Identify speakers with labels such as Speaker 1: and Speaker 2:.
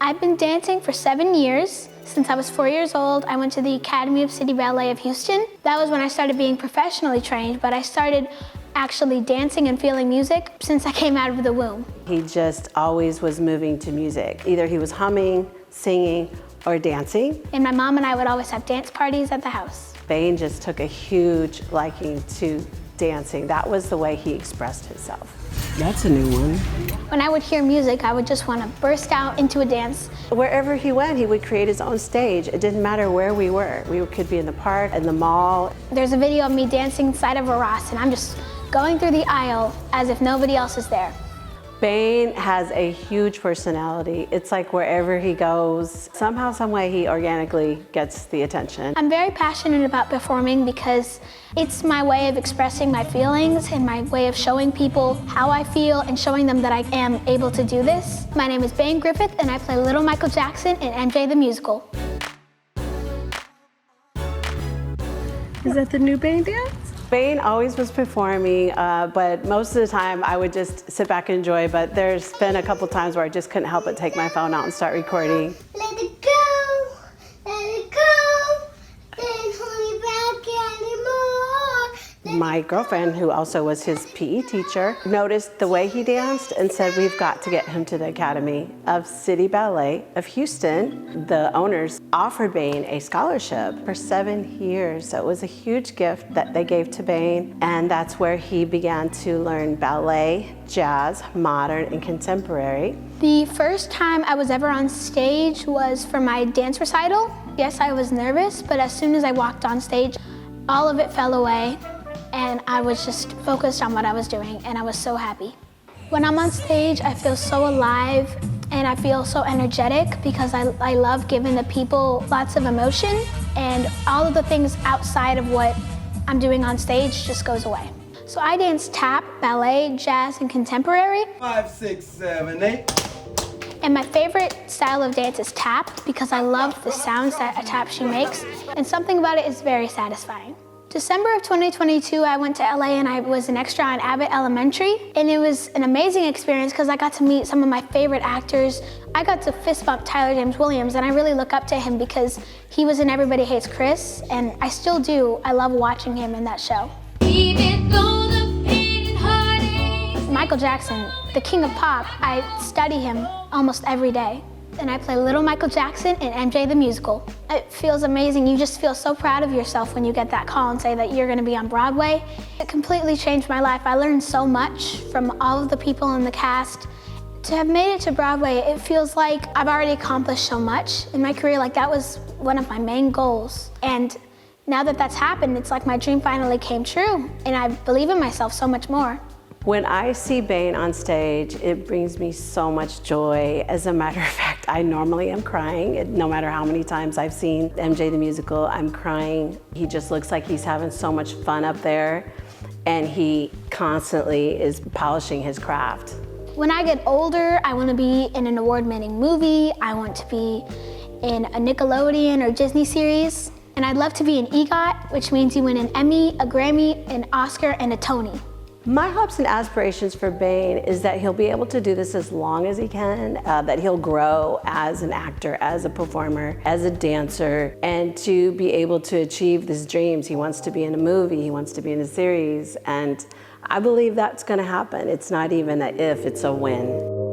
Speaker 1: I've been dancing for 7 years. Since I was 4 years old, I went to the Academy of Ballet of Houston. That was when I started being professionally trained, but I started actually dancing and feeling music since I came out of the womb.
Speaker 2: He just always was moving to music. Either he was humming, singing, or dancing.
Speaker 1: And my mom and I would always have dance parties at the house.
Speaker 2: Bane just took a huge liking to dancing. That was the way he expressed himself. That's a new one.
Speaker 1: When I would hear music, I would just want to burst out into a dance.
Speaker 2: Wherever he went, he would create his own stage. It didn't matter where we were. We could be in the park, in the mall.
Speaker 1: There's a video of me dancing inside of a Ross, and I'm just going through the aisle as if nobody else is there.
Speaker 2: Bane has a huge personality. It's like wherever he goes, somehow, some way, he organically gets the attention.
Speaker 1: I'm very passionate about performing because it's my way of expressing my feelings and my way of showing people how I feel and showing them that I am able to do this. My name is Bane Griffith, and I play Little Michael Jackson in MJ the Musical.
Speaker 3: Is that the new Bane dance?
Speaker 2: Bane always was performing, but most of the time I would just sit back and enjoy, but there's been a couple times where I just couldn't help but take my phone out and start recording.
Speaker 4: Let it go, don't hold me back anymore.
Speaker 2: My girlfriend, who also was his PE teacher, noticed the way he danced and said, we've got to get him to the Academy of Ballet of Houston. The owners offered Bane a scholarship for 7 years. So it was a huge gift that they gave to Bane. And that's where he began to learn ballet, jazz, modern, and contemporary.
Speaker 1: The first time I was ever on stage was for my dance recital. Yes, I was nervous, but as soon as I walked on stage, all of it fell away. And I was just focused on what I was doing, and I was so happy. When I'm on stage, I feel so alive, and I feel so energetic because I love giving the people lots of emotion, and all of the things outside of what I'm doing on stage just goes away. So I dance tap, ballet, jazz, and contemporary.
Speaker 5: 5, 6, 7, 8.
Speaker 1: And my favorite style of dance is tap because I love the sounds that a tap shoe makes, and something about it is very satisfying. December of 2022, I went to LA and I was an extra on Abbott Elementary. And it was an amazing experience because I got to meet some of my favorite actors. I got to fist bump Tyler James Williams, and I really look up to him because he was in Everybody Hates Chris, and I still do. I love watching him in that show. Michael Jackson, the king of pop, I study him almost every day. And I play Little Michael Jackson in MJ the Musical. It feels amazing. You just feel so proud of yourself when you get that call and say that you're going to be on Broadway. It completely changed my life. I learned so much from all of the people in the cast. To have made it to Broadway, it feels like I've already accomplished so much in my career. Like that was one of my main goals. And now that that's happened, it's like my dream finally came true. And I believe in myself so much more.
Speaker 2: When I see Bane on stage, it brings me so much joy. As a matter of fact, I normally am crying. No matter how many times I've seen MJ the Musical, I'm crying. He just looks like he's having so much fun up there, and he constantly is polishing his craft.
Speaker 1: When I get older, I want to be in an award-winning movie. I want to be in a Nickelodeon or Disney series. And I'd love to be an EGOT, which means you win an Emmy, a Grammy, an Oscar, and a Tony.
Speaker 2: My hopes and aspirations for Bane is that he'll be able to do this as long as he can, that he'll grow as an actor, as a performer, as a dancer, and to be able to achieve his dreams. He wants to be in a movie, he wants to be in a series, and I believe that's gonna happen. It's not even an if, it's a when.